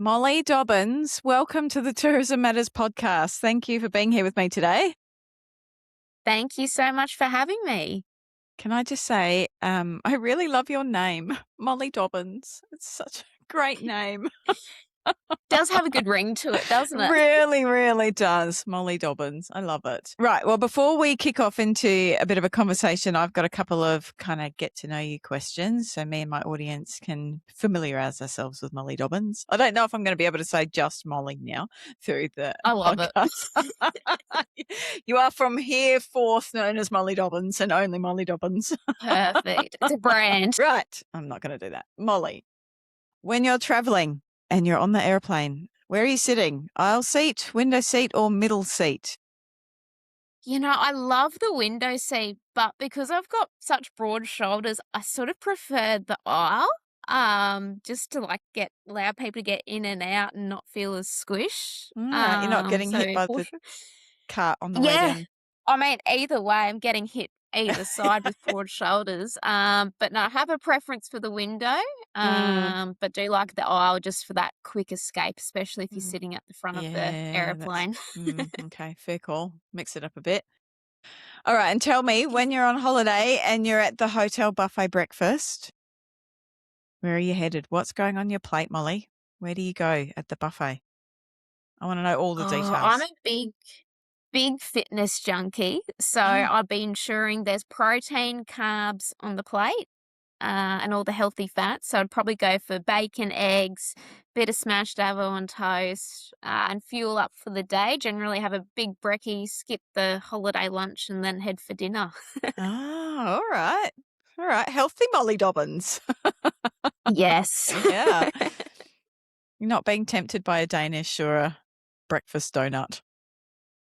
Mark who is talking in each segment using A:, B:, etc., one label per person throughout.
A: Molly Dobbins, welcome to the Tourism Matters podcast. Thank you for being here with me today.
B: Thank you so much for having me.
A: Can I just say, I really love your name, Molly Dobbins. It's such a great name.
B: Does have a good ring to it, doesn't it?
A: Really, really does. Molly Dobbins. I love it. Right. Well, before we kick off into a bit of a conversation, I've got a couple of kind of get to know you questions so me and my audience can familiarize ourselves with Molly Dobbins. I don't know if I'm going to be able to say just Molly now through the
B: I love
A: podcast. You are from hereforth known as Molly Dobbins and only Molly Dobbins.
B: Perfect. It's a brand.
A: Right. I'm not going to do that. Molly, when you're traveling and you're on the airplane, where are you sitting? Aisle seat, window seat, or middle seat?
B: I love the window seat, but because I've got such broad shoulders, I sort of prefer the aisle. Just to allow people to get in and out and not feel as squish.
A: You're not getting hit by the cart on the way down.
B: I mean, either way, I'm getting hit either side with broad shoulders. But no, I have a preference for the window. But do like the aisle just for that quick escape, especially if you're sitting at the front of the airplane.
A: Okay, fair call. Mix it up a bit. All right, and tell me, when you're on holiday and you're at the hotel buffet breakfast, where are you headed? What's going on your plate, Molly? Where do you go at the buffet? I want to know all the details.
B: I'm a big fitness junkie, so I'd be ensuring there's protein, carbs on the plate, and all the healthy fats. So I'd probably go for bacon, eggs, bit of smashed avo on toast, and fuel up for the day. Generally have a big brekkie, skip the holiday lunch, and then head for dinner.
A: All right. All right. Healthy Molly Dobbins.
B: Yes.
A: Yeah. You're not being tempted by a Danish or a breakfast donut.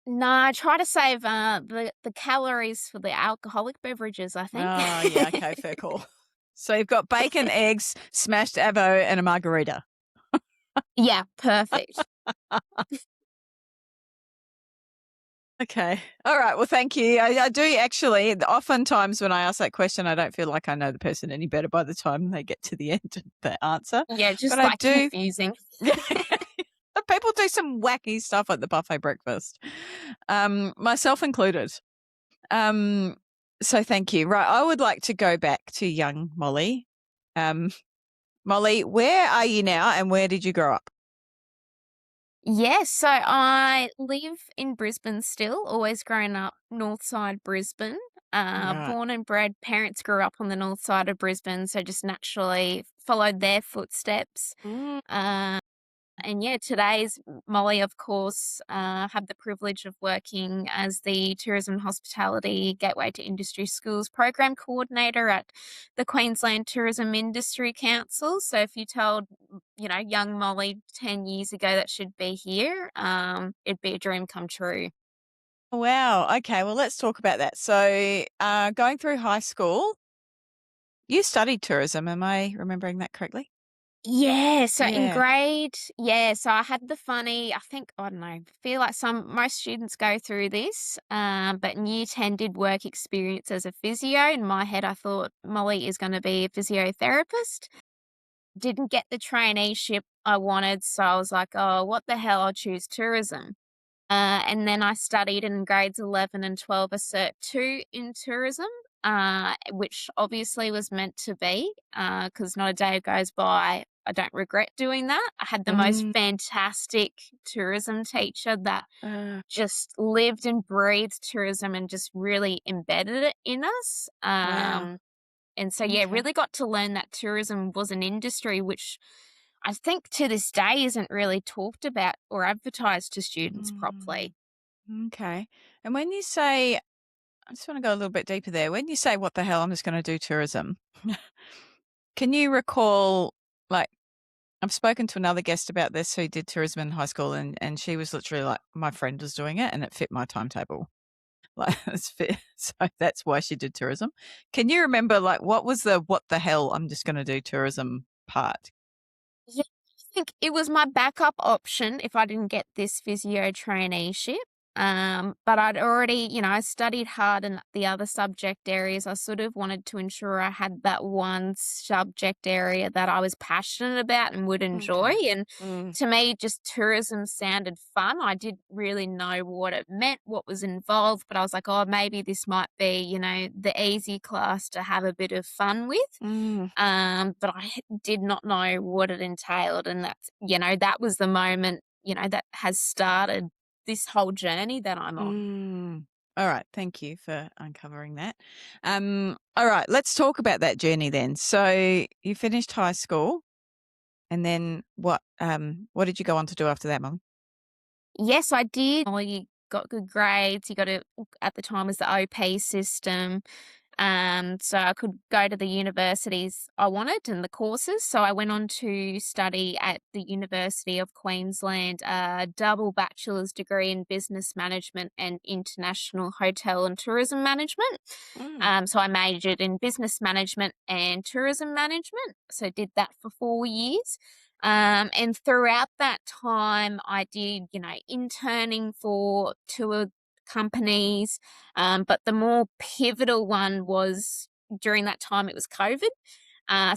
B: No, I try to save the calories for the alcoholic beverages, I think.
A: Oh, yeah. Okay, fair call. So you've got bacon, eggs, smashed avo, and a margarita.
B: Yeah, perfect.
A: Okay. All right. Well, thank you. I do actually, oftentimes when I ask that question, I don't feel like I know the person any better by the time they get to the end of the answer.
B: Yeah, just
A: but
B: confusing.
A: People do some wacky stuff at the buffet breakfast, myself included. So thank you. Right. I would like to go back to young Molly. Molly, where are you now and where did you grow up?
B: Yes, so I live in Brisbane still, always grown up north side Brisbane.
A: Right.
B: Born and bred, parents grew up on the north side of Brisbane, so just naturally followed their footsteps. And yeah, today's Molly, of course, had the privilege of working as the Tourism and Hospitality Gateway to Industry Schools Program Coordinator at the Queensland Tourism Industry Council. So if you told, young Molly 10 years ago that she'd be here, it'd be a dream come true.
A: Wow. Okay. Well, let's talk about that. So going through high school, you studied tourism. Am I remembering that correctly?
B: Yeah, so in grade, so I had the funny, I don't know, feel like most students go through this, but in year 10 did work experience as a physio. In my head, I thought Molly is going to be a physiotherapist. Didn't get the traineeship I wanted, so I was like, oh, what the hell, I'll choose tourism. And then I studied in grades 11 and 12 a Cert 2 in tourism, which obviously was meant to be, because not a day goes by I don't regret doing that. I had the most fantastic tourism teacher that just lived and breathed tourism and just really embedded it in us.
A: Wow.
B: And so, really got to learn that tourism was an industry which I think to this day isn't really talked about or advertised to students properly.
A: Okay. And when you say, I just want to go a little bit deeper there. When you say, what the hell, I'm just going to do tourism, can you recall, I've spoken to another guest about this who did tourism in high school and she was literally like, my friend was doing it and it fit my timetable. It's fit. So that's why she did tourism. Can you remember, what was the what the hell, I'm just going to do tourism part?
B: Yeah, I think it was my backup option if I didn't get this physio traineeship. But I'd already, I studied hard in the other subject areas. I sort of wanted to ensure I had that one subject area that I was passionate about and would enjoy.
A: Okay.
B: And
A: Mm.
B: to me, just tourism sounded fun. I didn't really know what it meant, what was involved, but I was like, oh, maybe this might be, the easy class to have a bit of fun with.
A: Mm.
B: But did not know what it entailed. And that was the moment, that has started this whole journey that I'm on.
A: Mm. All right. Thank you for uncovering that. All right. Let's talk about that journey then. So you finished high school, and then what did you go on to do after that, Mum?
B: Yes, I did. I got good grades. You got to, at the time, was the OP system. So I could go to the universities I wanted and the courses. So I went on to study at the University of Queensland, a double bachelor's degree in business management and international hotel and tourism management.
A: Mm.
B: So I majored in business management and tourism management. So did that for 4 years. And throughout that time, I did, interning for tour companies. But the more pivotal one was during that time, it was COVID.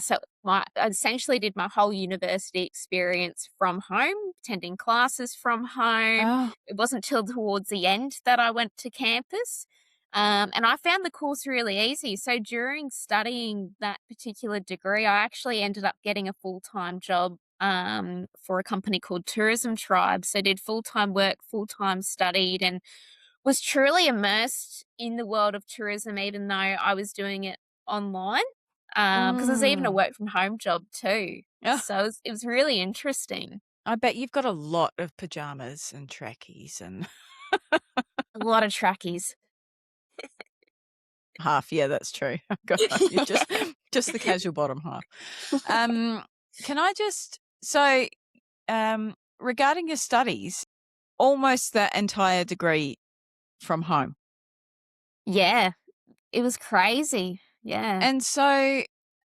B: So I essentially did my whole university experience from home, attending classes from home.
A: Oh.
B: It wasn't till towards the end that I went to campus. And I found the course really easy. So during studying that particular degree, I actually ended up getting a full-time job for a company called Tourism Tribe. So did full-time work, full-time studied, and was truly immersed in the world of tourism, even though I was doing it online. Because there's even a
A: Mm.
B: work from home job too.
A: Oh,
B: So it was really interesting.
A: I bet you've got a lot of pajamas and trackies and
B: A lot of trackies.
A: half. Yeah, that's true. God, you're just the casual bottom half. Um, can I just so regarding your studies, almost that entire degree from home.
B: Yeah, it was crazy. Yeah.
A: And so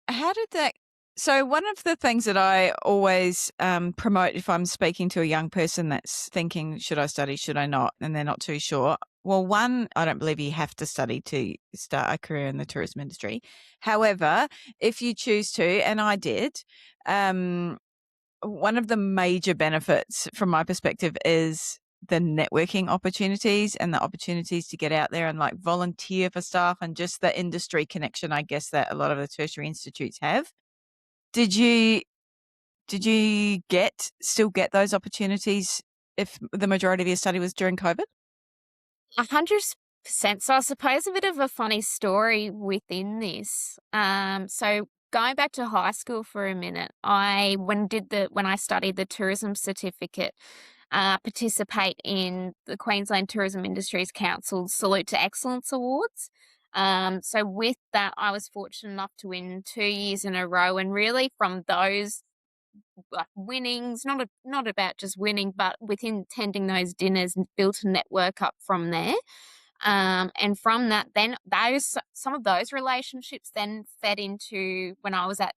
A: how did that so one of the things that I always promote if I'm speaking to a young person that's thinking, should I study, should I not? And they're not too sure. Well, one, I don't believe you have to study to start a career in the tourism industry. However, if you choose to, and I did, one of the major benefits from my perspective is the networking opportunities and the opportunities to get out there and like volunteer for stuff and just the industry connection, I guess, that a lot of the tertiary institutes have. Did you still get those opportunities if the majority of your study was during COVID?
B: 100%. So I suppose a bit of a funny story within this. So going back to high school for a minute, when I studied the tourism certificate, participate in the Queensland Tourism Industries Council's Salute to Excellence Awards. So with that, I was fortunate enough to win 2 years in a row, and really from those winnings, not about just winning, but within attending those dinners, and built a network up from there. And from that, then some of those relationships then fed into when I was at,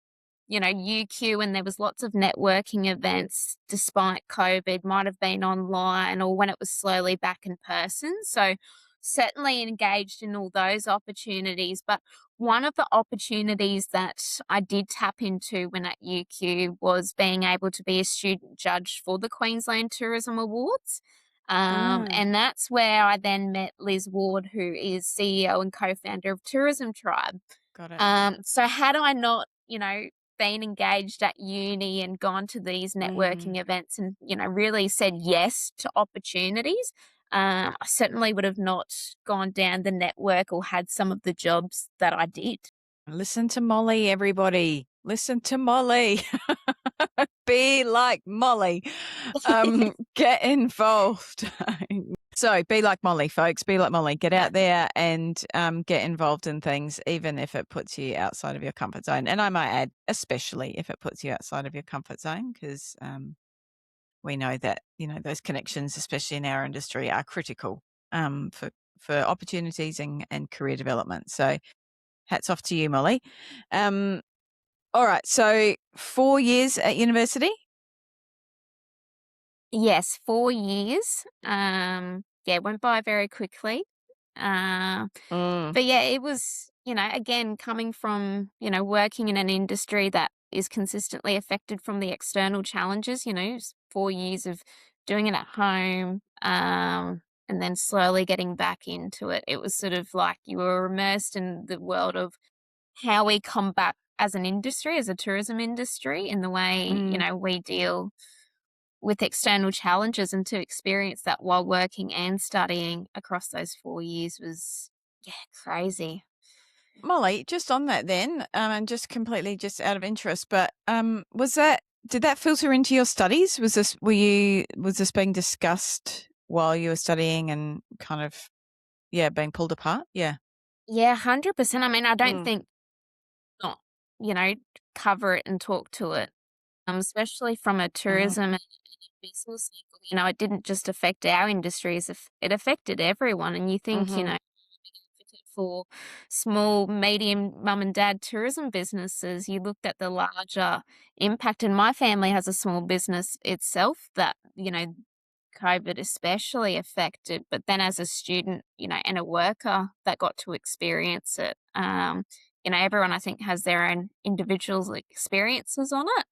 B: UQ, and there was lots of networking events despite COVID, might have been online or when it was slowly back in person. So certainly engaged in all those opportunities. But one of the opportunities that I did tap into when at UQ was being able to be a student judge for the Queensland Tourism Awards.
A: Mm,
B: And that's where I then met Liz Ward, who is CEO and co-founder of Tourism Tribe.
A: got it.
B: So had I not, been engaged at uni and gone to these
A: Mm.
B: networking events and, really said yes to opportunities, I certainly would have not gone down the network or had some of the jobs that I did.
A: Listen to Molly, everybody. Listen to Molly. Be like Molly. Get involved. So be like Molly, folks. Be like Molly. Get out there and get involved in things, even if it puts you outside of your comfort zone. And I might add, especially if it puts you outside of your comfort zone, because we know that those connections, especially in our industry, are critical for opportunities and career development. So hats off to you, Molly. All right. So 4 years at university.
B: Yes, 4 years. yeah, it went by very quickly. Uh,
A: Mm.
B: but yeah, it was, again, coming from, working in an industry that is consistently affected from the external challenges, 4 years of doing it at home, and then slowly getting back into it. It was sort of like you were immersed in the world of how we combat as an industry, as a tourism industry, in the way,
A: Mm.
B: we deal with external challenges, and to experience that while working and studying across those 4 years was, yeah, crazy.
A: Molly, just on that then, and just completely just out of interest, but, was that did that filter into your studies? Was this being discussed while you were studying and kind of, yeah, being pulled apart? Yeah.
B: Yeah, 100%. I mean, I don't
A: Mm.
B: think not, you know, cover it and talk to it, especially from a
A: Mhm.
B: tourism and business angle. It didn't just affect our industries, it affected everyone. And you think,
A: Mhm.
B: advocate for small, medium mum and dad tourism businesses, you looked at the larger impact. And my family has a small business itself that, COVID especially affected. But then as a student, and a worker that got to experience it, everyone I think has their own individual experiences on it.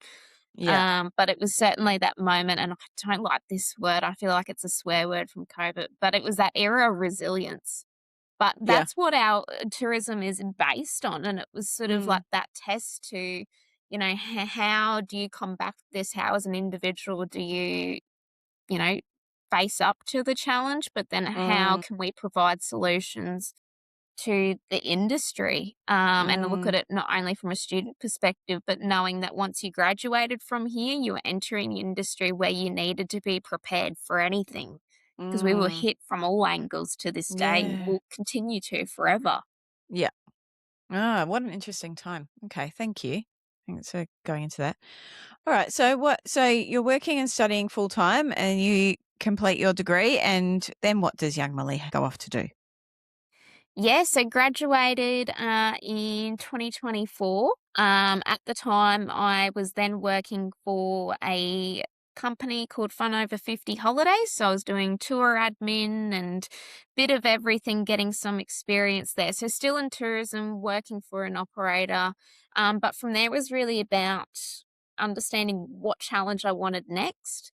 A: Yeah.
B: But it was certainly that moment, and I don't like this word. I feel like it's a swear word from COVID, but it was that era of resilience. But
A: Yeah.
B: that's what our tourism is based on, and it was sort of
A: Mm.
B: like that test to, how do you combat this? How, as an individual, do you know, face up to the challenge? But then, how
A: Mm.
B: can we provide solutions to the industry, and look
A: Mm.
B: at it not only from a student perspective, but knowing that once you graduated from here, you were entering the industry where you needed to be prepared for anything, because we were
A: Mm.
B: hit from all angles to this day and
A: Yeah.
B: will continue to forever.
A: Yeah. Ah, what an interesting time. Okay, thank you. Thanks for going into that. All right. So you're working and studying full time and you complete your degree, and then what does young Molly go off to do?
B: Yeah, so graduated in 2024. At the time, I was then working for a company called Fun Over 50 Holidays. So I was doing tour admin and bit of everything, getting some experience there. So still in tourism, working for an operator. But from there, it was really about understanding what challenge I wanted next.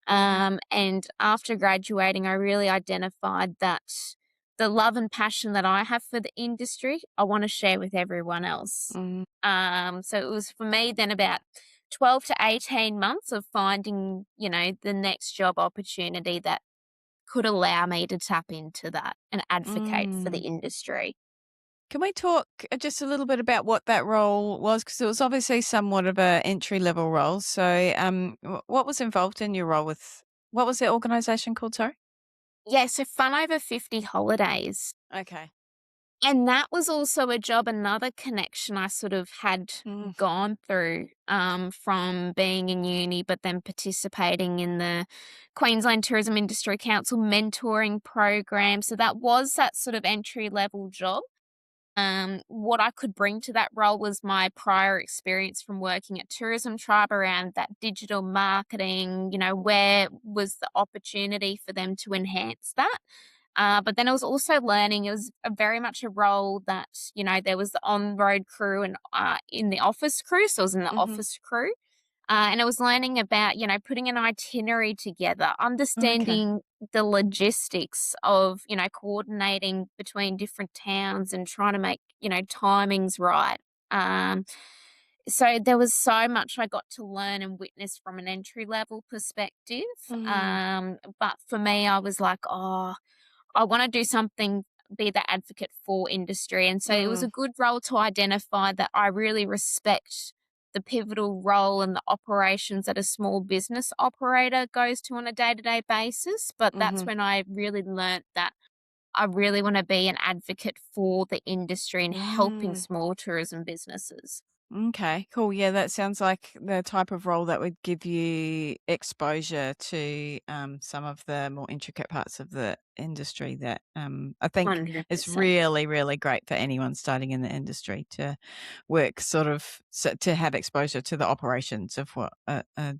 A: Mhm.
B: And after graduating, I really identified that the love and passion that I have for the industry, I want to share with everyone else.
A: Mhm.
B: So it was for me then about 12 to 18 months of finding, the next job opportunity that could allow me to tap into that and advocate for the
A: Mm.
B: industry.
A: Can we talk just a little bit about what that role was? Because it was obviously somewhat of a entry level role. So, what was involved in your role with what was the organisation called? Sorry.
B: Yeah, so Fun Over 50 Holidays.
A: Okay.
B: And that was also a job, another connection I sort of had
A: Mm.
B: gone through, from being in uni, but then participating in the Queensland Tourism Industry Council mentoring program. So that was that sort of entry level job. What I could bring to that role was my prior experience from working at Tourism Tribe around that digital marketing, where was the opportunity for them to enhance that. But then I was also learning, it was very much a role that, there was the on road crew and in the office crew. So I was in the
A: Mhm.
B: office crew. And I was learning about, putting an itinerary together,
A: Okay.
B: understanding the logistics of, coordinating between different towns and trying to make, timings right. Um, so there was so much I got to learn and witness from an entry level perspective.
A: Mm.
B: But for me, I was like, oh, I want to do something, be that advocate for industry. And so it was
A: Mm.
B: a good role to identify that I really respect the pivotal role and the operations that a small business operator goes to on a day to day basis. But that's
A: Mhm.
B: when I really learnt that I really want to be an advocate for the industry and helping
A: Mm.
B: small tourism businesses.
A: Okay, cool. Yeah, that sounds like the type of role that would give you exposure to some of the more intricate parts of the industry that I think is
B: 100%.
A: really, really great for anyone starting in the industry to work to have exposure to the operations of what a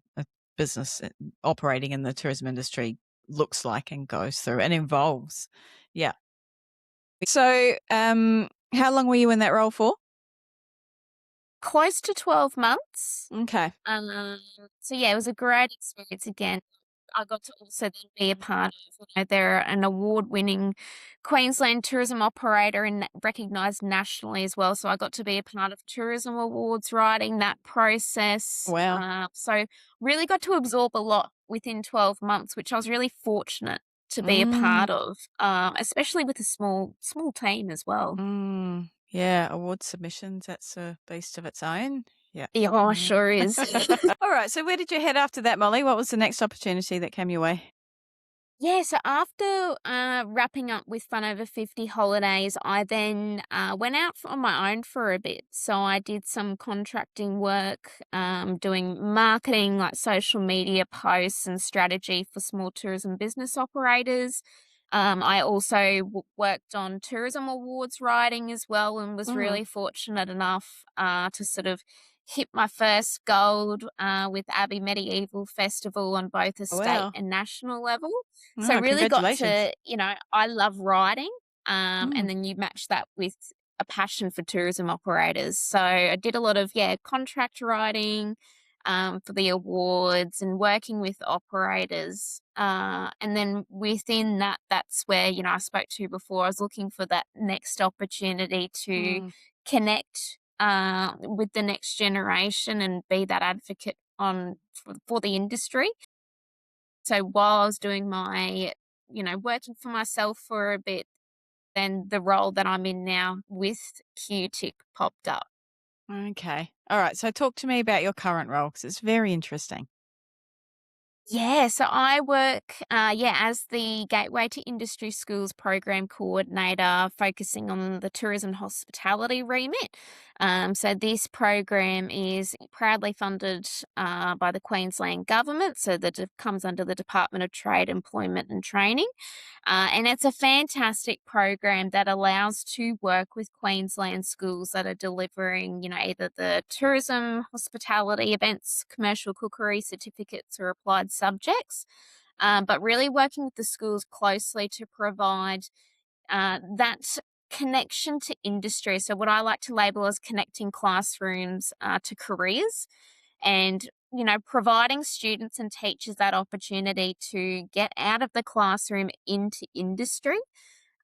A: business operating in the tourism industry looks like and goes through and involves. Yeah. So, how long were you in that role for?
B: Close to 12 months.
A: Okay.
B: So yeah, it was a great experience again. I got to also then be a part of, they're an award-winning Queensland tourism operator and recognised nationally as well. So I got to be a part of tourism awards writing that process.
A: Wow.
B: So really got to absorb a lot within 12 months, which I was really fortunate to be a
A: Mm,
B: part of, especially with a small team as well.
A: yeah, award submissions, that's a beast of its own. Yeah.
B: Yeah, oh, sure is.
A: All right, so where did you head after that, Molly? What was the next opportunity that came your way?
B: Yeah, so after wrapping up with Fun Over 50 holidays, I then went out on my own for a bit. So I did some contracting work, doing marketing like social media posts and strategy for small tourism business operators. I also worked on tourism awards writing as well and was
A: Mm.
B: really fortunate enough to sort of hit my first gold with Abbey Medieval Festival on both a state
A: Wow.
B: and national level. So
A: Oh,
B: really got
A: congratulations.
B: to, I love writing,
A: Mm.
B: and then you match that with a passion for tourism operators. So I did a lot of, contract writing for the awards and working with operators. And then within that, that's where, I spoke to you before, I was looking for that next opportunity to
A: Mm.
B: connect with the next generation and be that advocate for the industry. So while I was doing my, working for myself for a bit, then the role that I'm in now with QTIC popped up.
A: Okay. All right, so talk to me about your current role because it's very interesting.
B: Yeah, so I work, as the Gateway to Industry Schools program coordinator, focusing on the tourism and hospitality remit. So this program is proudly funded by the Queensland government, so that it comes under the Department of Trade, Employment and Training. And it's a fantastic program that allows to work with Queensland schools that are delivering, either the tourism, hospitality, events, commercial cookery certificates or applied subjects, but really working with the schools closely to provide that connection to industry. So, what I like to label as connecting classrooms to careers and providing students and teachers that opportunity to get out of the classroom into industry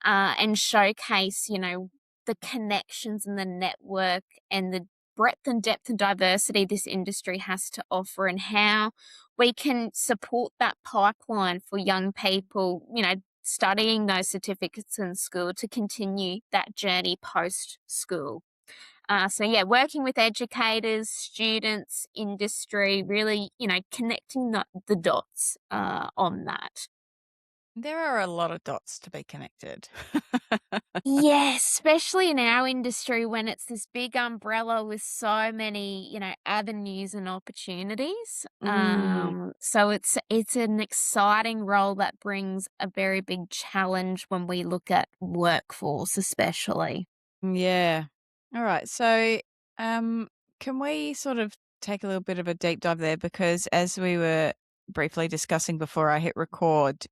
B: and showcase the connections and the network and the breadth and depth and diversity this industry has to offer and how we can support that pipeline for young people studying those certificates in school to continue that journey post school. So yeah, working with educators, students, industry, really, connecting the dots on that.
A: There are a lot of dots to be connected.
B: Yes, especially in our industry when it's this big umbrella with so many, avenues and opportunities.
A: Mm,
B: So it's an exciting role that brings a very big challenge when we look at workforce, especially.
A: yeah. All right. So, um, can we sort of take a little bit of a deep dive there? Because as we were briefly discussing before I hit record,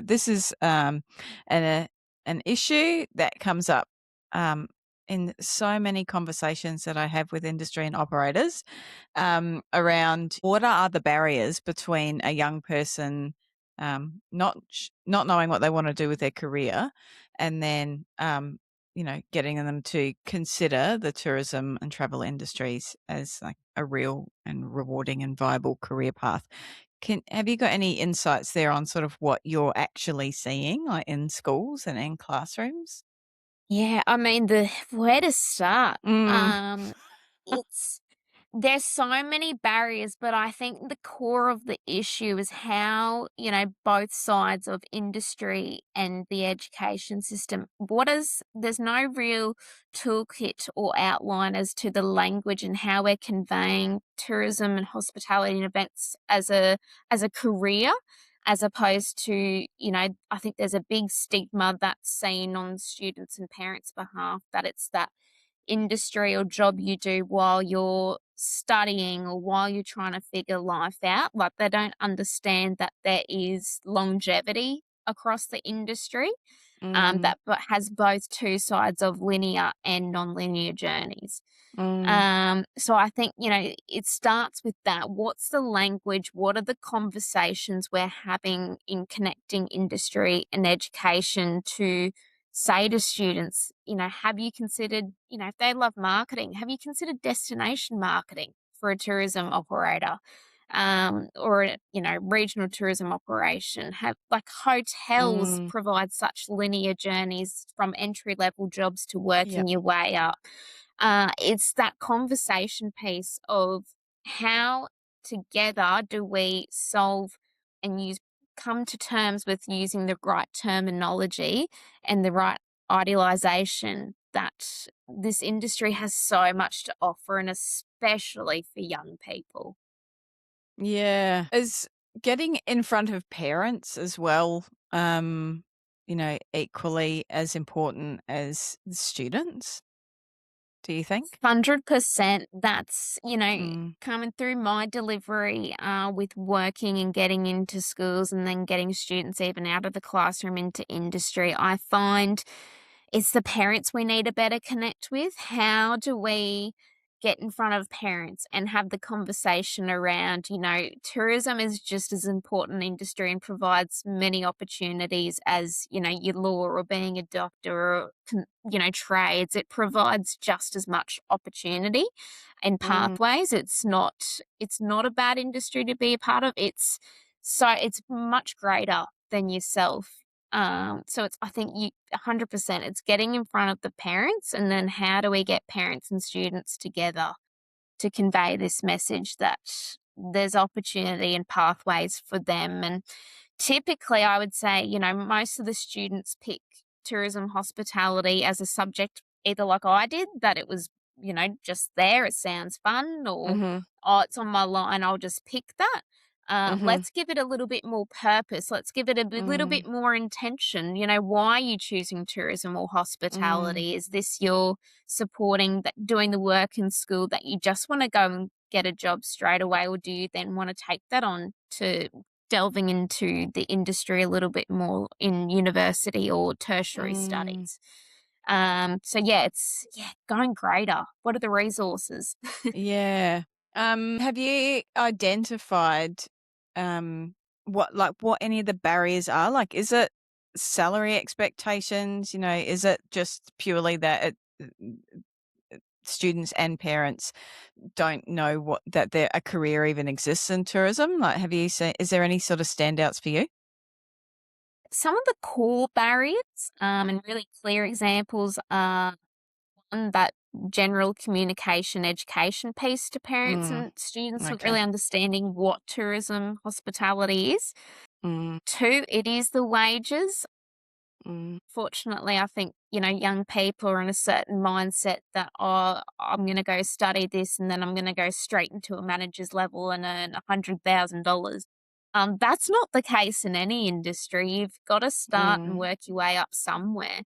A: this is an an issue that comes up in so many conversations that I have with industry and operators around what are the barriers between a young person not knowing what they want to do with their career, and then getting them to consider the tourism and travel industries as like a real and rewarding and viable career path. Have you got any insights there on sort of what you're actually seeing, like in schools and in classrooms?
B: Yeah, I mean, the where to start?
A: Mm,
B: It's there's so many barriers, but I think the core of the issue is how, both sides of industry and the education system, there's no real toolkit or outline as to the language and how we're conveying tourism and hospitality and events as a career, as opposed to, I think there's a big stigma that's seen on students and parents' behalf that it's that industry or job you do while you're studying or while you're trying to figure life out. Like, they don't understand that there is longevity across the industry,
A: Mm,
B: that has both two sides of linear and non-linear journeys.
A: mm,
B: So I think, it starts with that. What's the language? What are the conversations we're having in connecting industry and education to say to students, have you considered, if they love marketing, have you considered destination marketing for a tourism operator? Or a, regional tourism operation. Have, like, hotels
A: mm.
B: provide such linear journeys from entry level jobs to
A: Yep.
B: working your way up. It's that conversation piece of how together do we solve and come to terms with using the right terminology and the right idealization that this industry has so much to offer, and especially for young people.
A: Yeah. Is getting in front of parents as well, equally as important as the students, do you think?
B: 100%. That's,
A: Mm,
B: coming through my delivery with working and getting into schools and then getting students even out of the classroom into industry. I find it's the parents we need to better connect with. How do we get in front of parents and have the conversation around, tourism is just as important industry and provides many opportunities as, your law or being a doctor or, trades. It provides just as much opportunity and
A: mm,
B: pathways. It's not a bad industry to be a part of. It's much greater than yourself. So I think 100%, it's getting in front of the parents, and then how do we get parents and students together to convey this message that there's opportunity and pathways for them. And typically, I would say, most of the students pick tourism hospitality as a subject, either like I did, that it was, just there, it sounds fun, or,
A: mhm,
B: oh, it's on my line, I'll just pick that.
A: mhm,
B: Let's give it a little bit more purpose. Let's give it a little
A: mm,
B: bit more intention. Why are you choosing tourism or
A: mm,
B: hospitality? Is this your supporting that, doing the work in school that you just want to go and get a job straight away, or do you then want to take that on to delving into the industry a little bit more in university or tertiary
A: mm.
B: studies? So yeah, it's going greater. What are the resources?
A: Yeah. Have you identified, what any of the barriers are? Like, is it salary expectations? Is it just purely that students and parents don't know that a career even exists in tourism? Like, have you seen, is there any sort of standouts for you?
B: Some of the core barriers, and really clear examples are on that general communication education piece to parents
A: Mm,
B: and students, not
A: okay.
B: really understanding what tourism hospitality is.
A: Mm,
B: 2, it is the wages.
A: mm,
B: Fortunately, I think, young people are in a certain mindset that, "Oh, I'm gonna go study this and then I'm gonna go straight into a manager's level and earn $100,000." That's not the case in any industry. You've gotta start and
A: mm,
B: work your way up somewhere.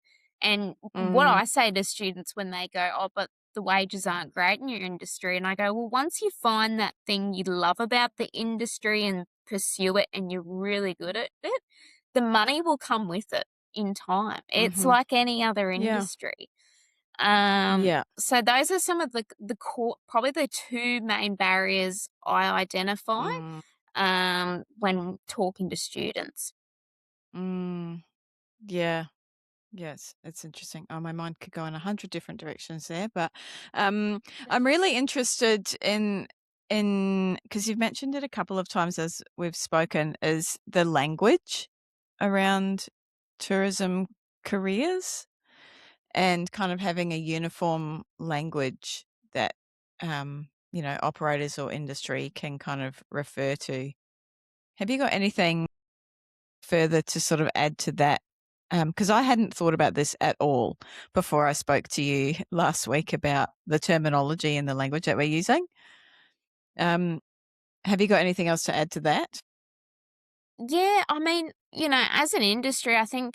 B: And what
A: mm,
B: I say to students when they go, "Oh, but the wages aren't great in your industry," and I go, "Well, once you find that thing you love about the industry and pursue it and you're really good at it, the money will come with it in time. It's
A: mhm.
B: like any other
A: Yeah.
B: industry."
A: Yeah.
B: So those are some of the core, probably the 2 main barriers I identify,
A: Mm,
B: when talking to students.
A: mm, yeah. Yes, it's interesting. Oh, my mind could go in 100 different directions there, but I'm really interested in because you've mentioned it a couple of times as we've spoken, is the language around tourism careers and kind of having a uniform language that operators or industry can kind of refer to. Have you got anything further to sort of add to that? Because I hadn't thought about this at all before I spoke to you last week about the terminology and the language that we're using. Um, have you got anything else to add to that?
B: Yeah, I mean, as an industry, I think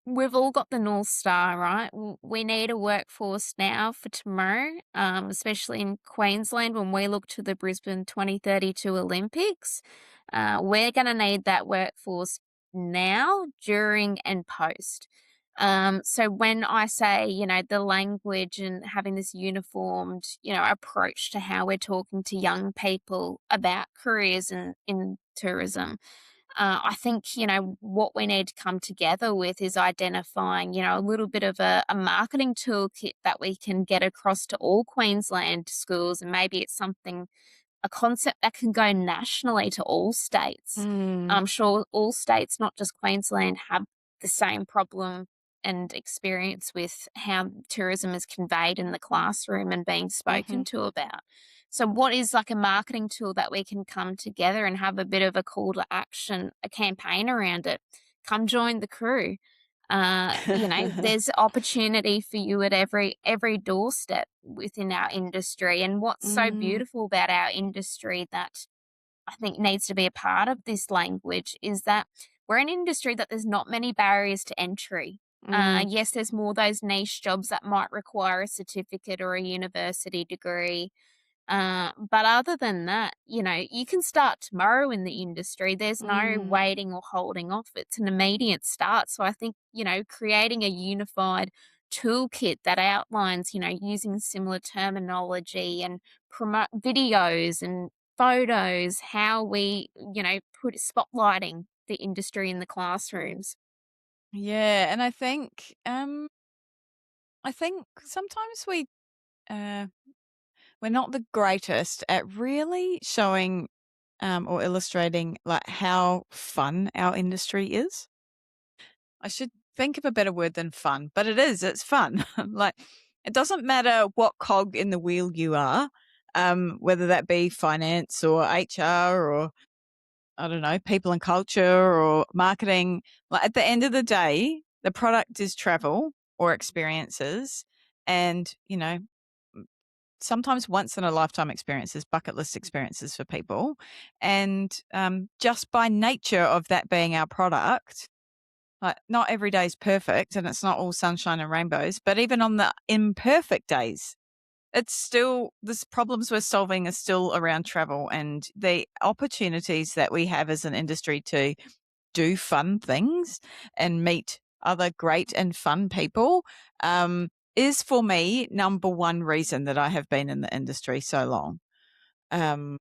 B: we've all got the North Star, right? We need a workforce now for tomorrow, especially in Queensland when we look to the Brisbane 2032 Olympics. We're going to need that workforce now, during, and post. So when I say, the language and having this uniformed, approach to how we're talking to young people about careers in tourism, I think, what we need to come together with is identifying, a little bit of a marketing toolkit that we can get across to all Queensland schools. And maybe it's something, a concept that can go nationally to all states.
A: Mm.
B: I'm sure all states, not just Queensland, have the same problem and experience with how tourism is conveyed in the classroom and being
A: Mhm.
B: spoken to about. So, what is like a marketing tool that we can come together and have a bit of a call to action, a campaign around it? Come join the crew. There's opportunity for you at every doorstep within our industry. And what's so
A: Mm,
B: beautiful about our industry that I think needs to be a part of this language is that we're an industry that there's not many barriers to entry.
A: mm,
B: Yes, there's more those niche jobs that might require a certificate or a university degree, but other than that, you can start tomorrow in the industry. There's no
A: mm.
B: waiting or holding off. It's an immediate start. So I think, creating a unified toolkit that outlines, using similar terminology and promote videos and photos, how we, put spotlighting the industry in the classrooms.
A: Yeah, and I think sometimes uh, we're not the greatest at really showing, or illustrating, like, how fun our industry is. I should think of a better word than fun, but it's fun. Like, it doesn't matter what cog in the wheel you are, whether that be finance or HR or, I don't know, people and culture or marketing. Like, at the end of the day, the product is travel or experiences. And, sometimes once in a lifetime experiences, bucket list experiences for people. And just by nature of that being our product, like, not every day is perfect and it's not all sunshine and rainbows, but even on the imperfect days, it's still, this problems we're solving are still around travel and the opportunities that we have as an industry to do fun things and meet other great and fun people, is for me number one reason that I have been in the industry so long. Um,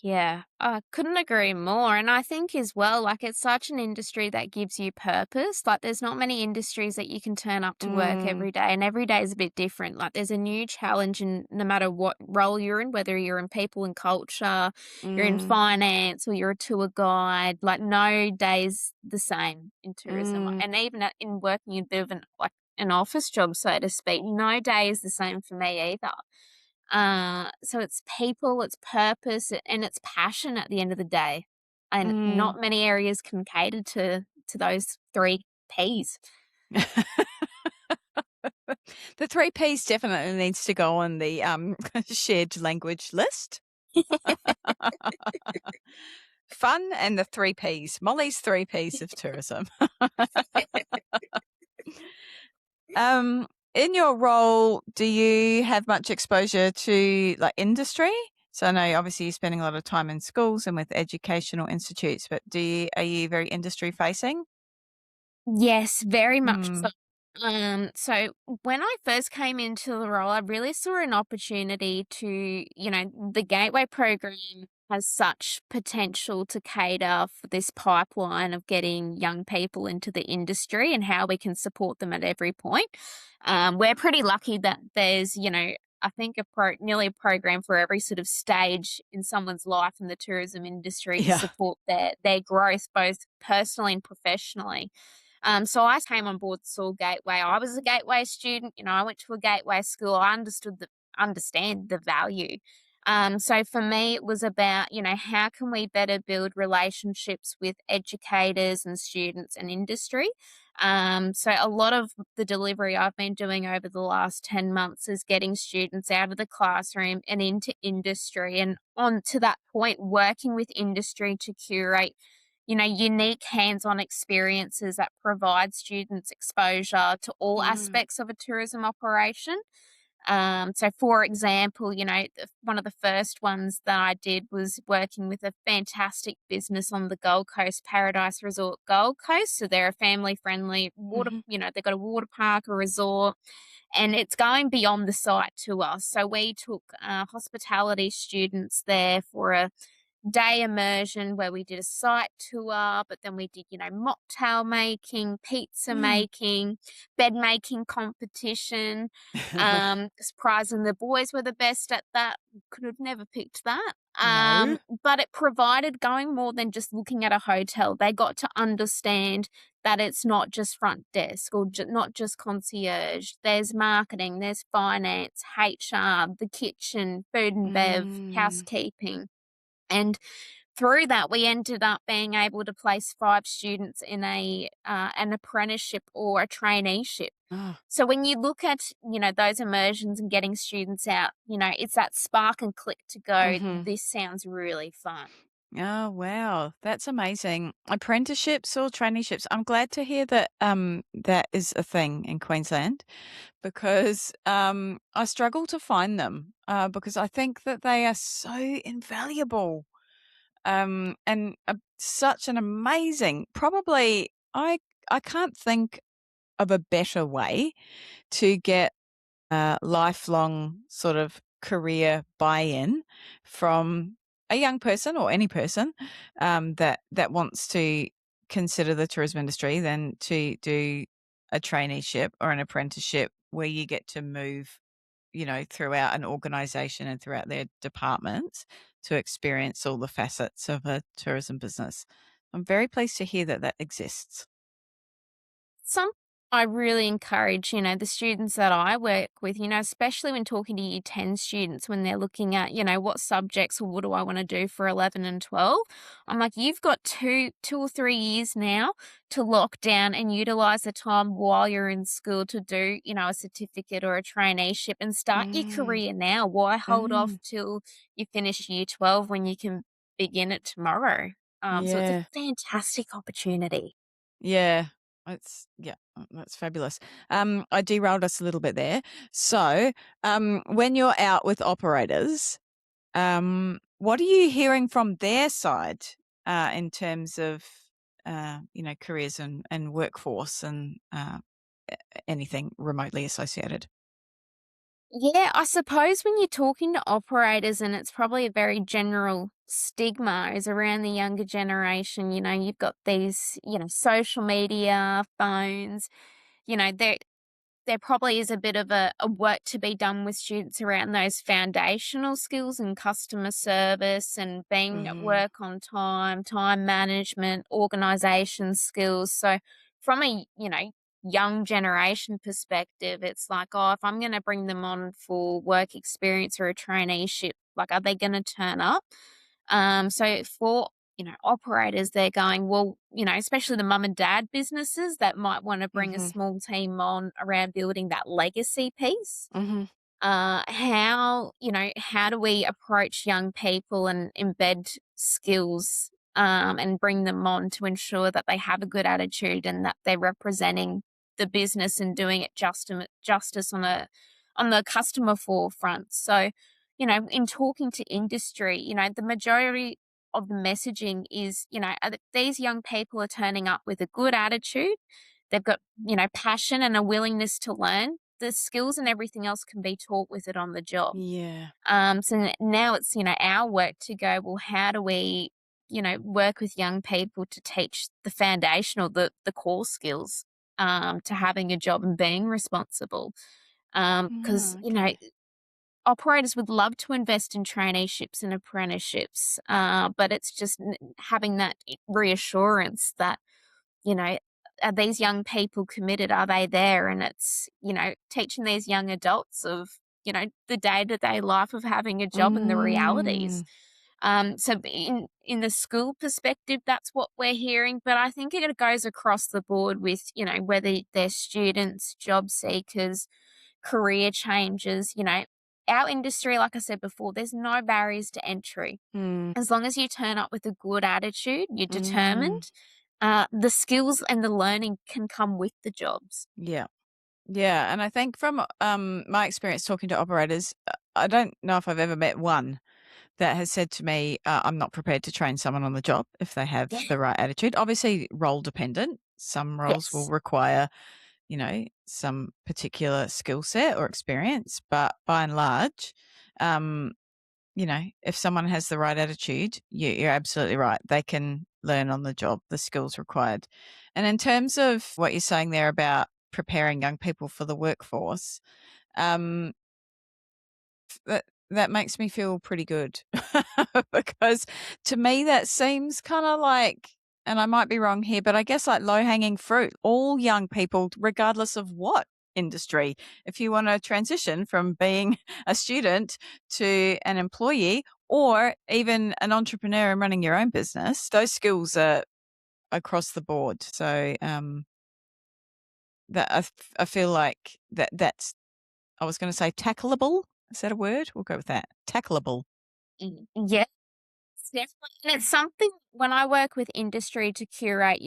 B: Yeah, I couldn't agree more. And I think as well, like it's such an industry that gives you purpose. Like there's not many industries that you can turn up to work
A: mm,
B: every day, and every day is a bit different. Like there's a new challenge in no matter what role you're in, whether you're in people and culture, you're in
A: mm,
B: finance, or you're a tour guide. Like no day's the same in tourism,
A: mm,
B: and even in working in a bit of an office job, so to speak, no day is the same for me either. So it's people, it's purpose, and it's passion at the end of the day. And
A: mm.
B: not many areas can cater to those 3 Ps.
A: The three Ps definitely needs to go on the shared language list. Fun and the three Ps. Molly's three Ps of tourism. um, in your role, do you have much exposure to, like, industry? So I know obviously you're spending a lot of time in schools and with educational institutes, but are you very industry facing?
B: Yes, very much so.
A: Mm.
B: So when I first came into the role, I really saw an opportunity to, the Gateway program has such potential to cater for this pipeline of getting young people into the industry and how we can support them at every point. We're pretty lucky that there's, I think nearly a program for every sort of stage in someone's life in the tourism industry to
A: Yeah.
B: support their growth, both personally and professionally. So I came on board Saul Gateway. I was a Gateway student. I went to a Gateway school. I understand the value. So for me, it was about, how can we better build relationships with educators and students and industry? So a lot of the delivery I've been doing over the last 10 months is getting students out of the classroom and into industry. And on to that point, working with industry to curate unique hands-on experiences that provide students exposure to all
A: Mm.
B: aspects of a tourism operation. So for example, one of the first ones that I did was working with a fantastic business on the Gold Coast, Paradise Resort Gold Coast. So they're a family friendly water,
A: Mhm.
B: they've got a water park, a resort, and it's going beyond the site tour. So we took hospitality students there for a day immersion where we did a site tour, but then we did, mocktail making, pizza
A: Mm.
B: making, bed making competition. Surprising the boys were the best at that. Could have never picked that.
A: No.
B: But it provided going more than just looking at a hotel. They got to understand that it's not just front desk or not just concierge. There's marketing, there's finance, HR, the kitchen, food and bev,
A: Mm.
B: housekeeping. And through that, we ended up being able to place 5 students in an apprenticeship or a traineeship.
A: Oh.
B: So when you look at, those immersions and getting students out, it's that spark and click to go,
A: Mhm.
B: "This sounds really fun."
A: Oh, wow. That's amazing. Apprenticeships or traineeships. I'm glad to hear that that is a thing in Queensland because I struggle to find them because I think that they are so invaluable. And such an amazing probably I can't think of a better way to get lifelong sort of career buy-in from a young person or any person that wants to consider the tourism industry than to do a traineeship or an apprenticeship where you get to move, throughout an organization and throughout their departments to experience all the facets of a tourism business. I'm very pleased to hear that that exists.
B: Some I really encourage, the students that I work with, especially when talking to year 10 students when they're looking at, what subjects or what do I want to do for 11 and 12. I'm like, you've got 2 or 3 years now to lock down and utilize the time while you're in school to do, a certificate or a traineeship and start your
A: Mm,
B: career now. Why hold off
A: mm,
B: till you finish year 12 when you can begin it tomorrow? So it's a
A: yeah.
B: fantastic opportunity.
A: Yeah, that's fabulous. I derailed us a little bit there. So, when you're out with operators, what are you hearing from their side in terms of careers and workforce and anything remotely associated?
B: Yeah, I suppose when you're talking to operators, and it's probably a very general stigma is around the younger generation, you've got these, social media, phones, there probably is a bit of a work to be done with students around those foundational skills and customer service and being at
A: Hmm.
B: work on time, time management, organization skills. So from a, young generation perspective, it's like, oh, if I'm going to bring them on for work experience or a traineeship, like, are they going to turn up? So for operators, they're going, well, especially the mum and dad businesses that might want to bring a
A: Hmm.
B: small team on around building that legacy piece.
A: Hmm.
B: How do we approach young people and embed skills and bring them on to ensure that they have a good attitude and that they're representing the business and doing it justice on the customer forefront. So, in talking to industry, the majority of the messaging is, these young people are turning up with a good attitude. They've got, passion and a willingness to learn. The skills and everything else can be taught with it on the job.
A: Yeah.
B: Now it's, our work to go, well, how do we, work with young people to teach the foundational, the core skills to having a job and being responsible? Because,
A: Oh, okay.
B: operators would love to invest in traineeships and apprenticeships, but it's just having that reassurance that, you know, are these young people committed? Are they there? And it's, teaching these young adults of, the day to day life of having a job and the realities.
A: Mm,
B: So in the school perspective, that's what we're hearing. But I think it goes across the board with, whether they're students, job seekers, career changes, our industry, like I said before, there's no barriers to entry.
A: Mm,
B: As long as you turn up with a good attitude, you're
A: mm,
B: determined, the skills and the learning can come with the jobs.
A: yeah. Yeah, and I think from, my experience talking to operators, I don't know if I've ever met one that has said to me, "I'm not prepared to train someone on the job if they have
B: Yeah.
A: the right attitude." Obviously, role dependent. Some roles will
B: Yes.
A: require, some particular skill set or experience, but by and large, um, if someone has the right attitude, you're absolutely right. They can learn on the job, the skills required. And in terms of what you're saying there about preparing young people for the workforce, um, that makes me feel pretty good because to me that seems kind of like, and I might be wrong here, but I guess like low hanging fruit. All young people, regardless of what industry, if you want to transition from being a student to an employee or even an entrepreneur and running your own business, those skills are across the board. So that I feel like that's, I was going to say tackleable. Is that a word? We'll go with that. Tackleable.
B: Yes, definitely. And it's something when I work with industry to curate,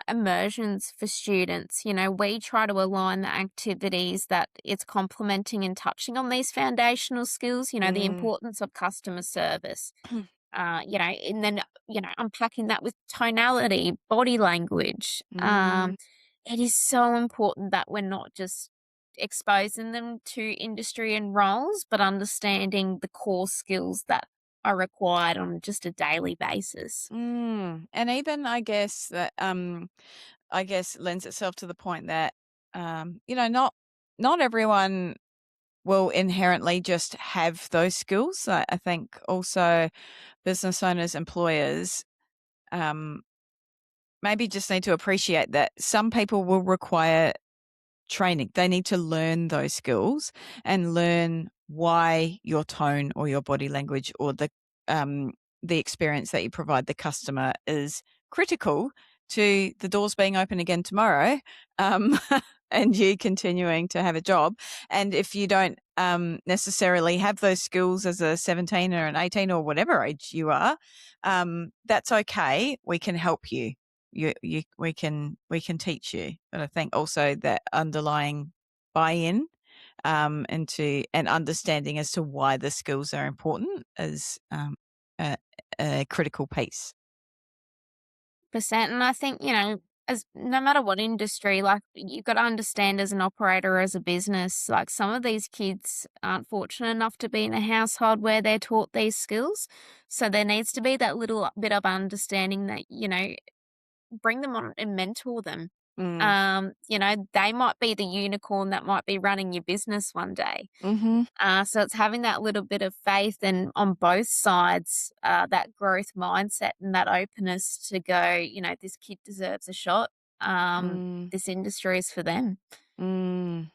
B: immersions for students, we try to align the activities that it's complementing and touching on these foundational skills, the
A: Mm.
B: importance of customer service, and then, unpacking that with tonality, body language.
A: Mm.
B: It is so important that we're not just exposing them to industry and roles, but understanding the core skills that are required on just a daily basis.
A: Mm. And even I guess that I guess lends itself to the point that not everyone will inherently just have those skills. I think also business owners, employers, um, maybe just need to appreciate that some people will require training. They need to learn those skills and learn why your tone or your body language or the experience that you provide the customer is critical to the doors being open again tomorrow, um, and you continuing to have a job. And if you don't necessarily have those skills as a 17 or an 18 or whatever age you are, that's okay. We can help you. We can teach you, but I think also that underlying buy-in into and understanding as to why the skills are important is a, a critical piece.
B: Percent. And I think, as no matter what industry, like you've got to understand as an operator, as a business, like some of these kids aren't fortunate enough to be in a household where they're taught these skills. So there needs to be that little bit of understanding that, bring them on and mentor them.
A: Mm.
B: They might be the unicorn that might be running your business one day.
A: Mhm.
B: So it's having that little bit of faith and on both sides, that growth mindset and that openness to go, this kid deserves a shot.
A: Mm.
B: This industry is for them.
A: Mm.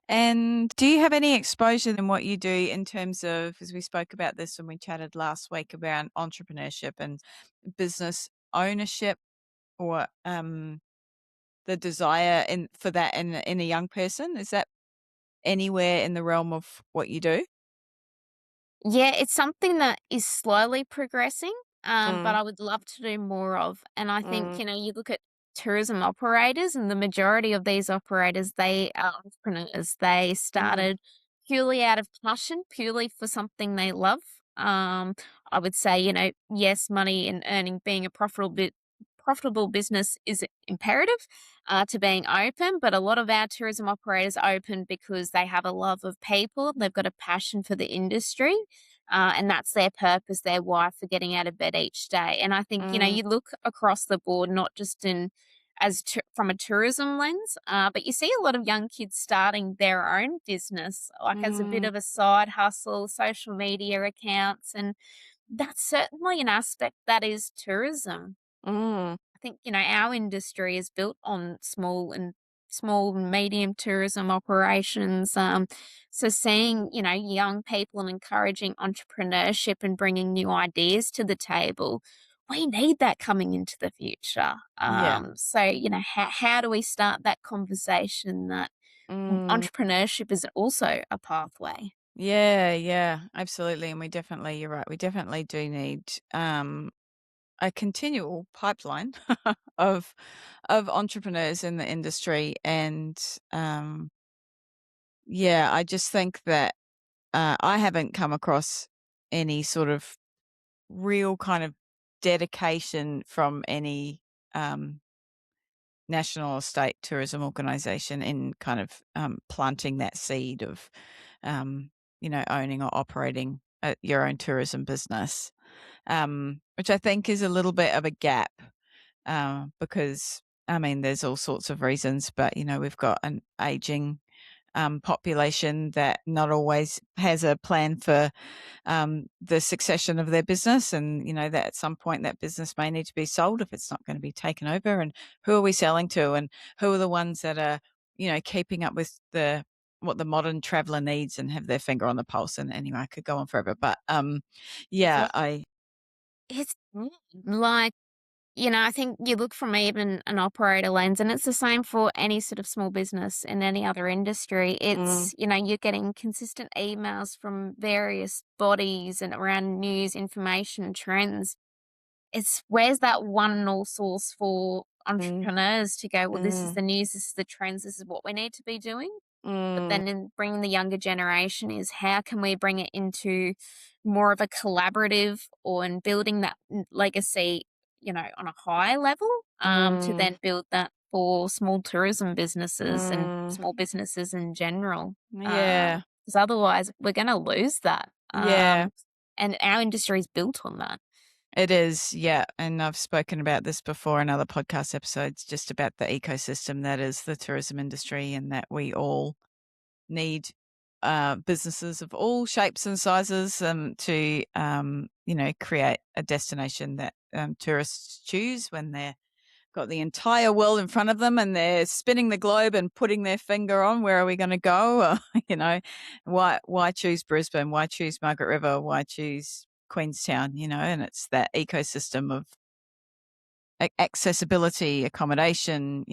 A: And do you have any exposure in what you do in terms of, as we spoke about this when we chatted last week about entrepreneurship and business ownership, or the desire for that in a young person? Is that anywhere in the realm of what you do?
B: Yeah, it's something that is slowly progressing, but
A: Mm.
B: I would love to do more of. And I think,
A: Mm.
B: you look at tourism operators, and the majority of these operators, they are entrepreneurs. They
A: Mm.
B: started purely out of passion, purely for something they love. Um, I would say, yes, money and earning being a profitable business is imperative to being open, but a lot of our tourism operators open because they have a love of people, they've got a passion for the industry, and that's their purpose, their why for getting out of bed each day. And I think,
A: Mm.
B: you look across the board, not just in from a tourism lens, but you see a lot of young kids starting their own business, like as a bit
A: Mm.
B: of a side hustle, social media accounts, and that's certainly an aspect that is tourism.
A: Mm.
B: I think, our industry is built on small and medium tourism operations. So seeing, young people and encouraging entrepreneurship and bringing new ideas to the table, we need that coming into the future.
A: Yeah.
B: So, how do we start that conversation that
A: Mm.
B: entrepreneurship is also a pathway?
A: Yeah, absolutely. And you're right. We definitely do need a continual pipeline of entrepreneurs in the industry. And yeah, I just think that I haven't come across any sort of real kind of dedication from any um, national or state tourism organization in kind of planting that seed of, um, owning or operating your own tourism business, which I think is a little bit of a gap because, I mean, there's all sorts of reasons, but, we've got an aging population that not always has a plan for the succession of their business, and that at some point that business may need to be sold if it's not going to be taken over. And who are we selling to, and who are the ones that are keeping up with the what the modern traveler needs and have their finger on the pulse. And anyway, I could go on forever, but yeah,
B: Yeah. It's like, I think you look from even an operator lens, and it's the same for any sort of small business in any other industry.
A: mm,
B: You're getting consistent emails from various bodies and around news, information, trends. It's where's that one and all source for
A: mm,
B: entrepreneurs to go, well, this is
A: mm,
B: the news, this is the trends, this is what we need to be doing. But
A: mm,
B: then in bringing the younger generation is how can we bring it into more of a collaborative or in building that legacy, on a high level, to
A: mm,
B: then build that for small tourism businesses and
A: mm,
B: small businesses in general.
A: yeah,
B: Because otherwise we're going to lose that.
A: yeah.
B: And our industry is built on that.
A: It is, yeah. And I've spoken about this before in other podcast episodes, just about the ecosystem that is the tourism industry, and that we all need businesses of all shapes and sizes to, create a destination that tourists choose when they're got the entire world in front of them and they're spinning the globe and putting their finger on where are we going to go. You know, why choose Brisbane? Why choose Margaret River? Why choose Queenstown? And it's that ecosystem of accessibility, accommodation,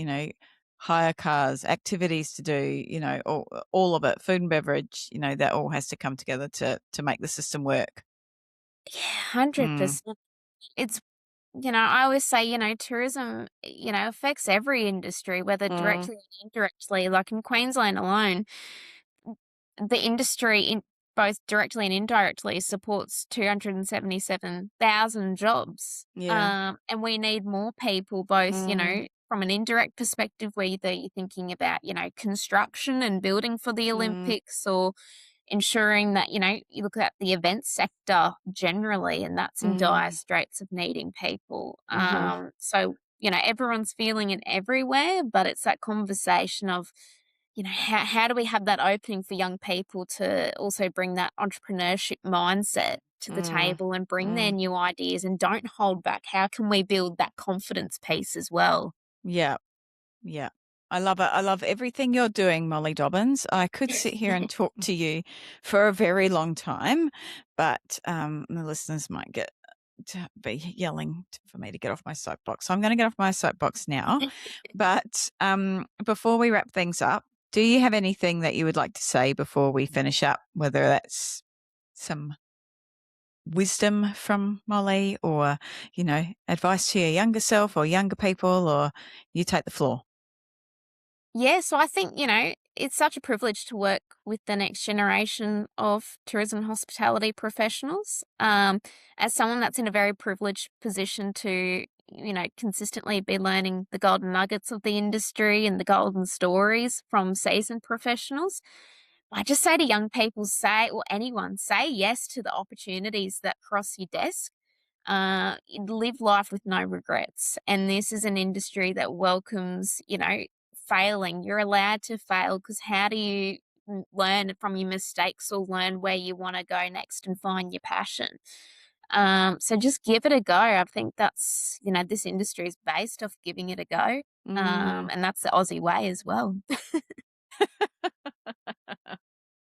A: hire cars, activities to do, all of it, food and beverage, that all has to come together to make the system work.
B: Yeah,
A: Mm,
B: 100%. It's I always say, tourism, affects every industry, whether
A: mm,
B: directly or indirectly. Like in Queensland alone, the industry, in both directly and indirectly, supports 277,000 jobs.
A: yeah.
B: And we need more people, both,
A: Mm,
B: from an indirect perspective, whether you're thinking about, construction and building for the
A: mm,
B: Olympics, or ensuring that, you look at the event sector generally, and that's in dire
A: mm,
B: straits of needing people.
A: mhm.
B: So, everyone's feeling it everywhere, but it's that conversation of, how do we have that opening for young people to also bring that entrepreneurship mindset to the
A: Mm,
B: table and bring their
A: mm.
B: new ideas and don't hold back? How can we build that confidence piece as well?
A: Yeah, yeah. I love it. I love everything you're doing, Molly Dobbins. I could sit here and talk to you for a very long time, but the listeners might get to be yelling for me to get off my soapbox. So I'm going to get off my soapbox now. But before we wrap things up, do you have anything that you would like to say before we finish up, whether that's some wisdom from Molly or, advice to your younger self or younger people, or you take the floor?
B: Yeah, so I think, it's such a privilege to work with the next generation of tourism and hospitality professionals. As someone that's in a very privileged position to, consistently be learning the golden nuggets of the industry and the golden stories from seasoned professionals, I just say to young people, or anyone, say yes to the opportunities that cross your desk. Live life with no regrets. And this is an industry that welcomes, failing. You're allowed to fail, because how do you learn from your mistakes or learn where you want to go next and find your passion? So just give it a go. I think that's, this industry is based off giving it a go.
A: Mm.
B: And that's the Aussie way as well.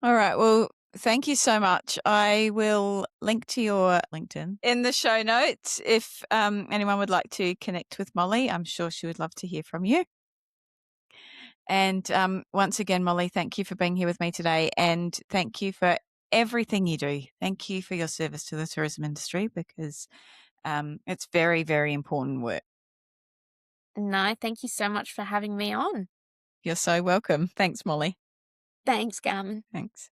A: All right. Well, thank you so much. I will link to your LinkedIn in the show notes if anyone would like to connect with Molly. I'm sure she would love to hear from you. And once again, Molly, thank you for being here with me today. And thank you for everything you do. Thank you for your service to the tourism industry because it's very, very important work.
B: No, thank you so much for having me on.
A: You're so welcome. Thanks, Molly.
B: Thanks, Carmen.
A: Thanks.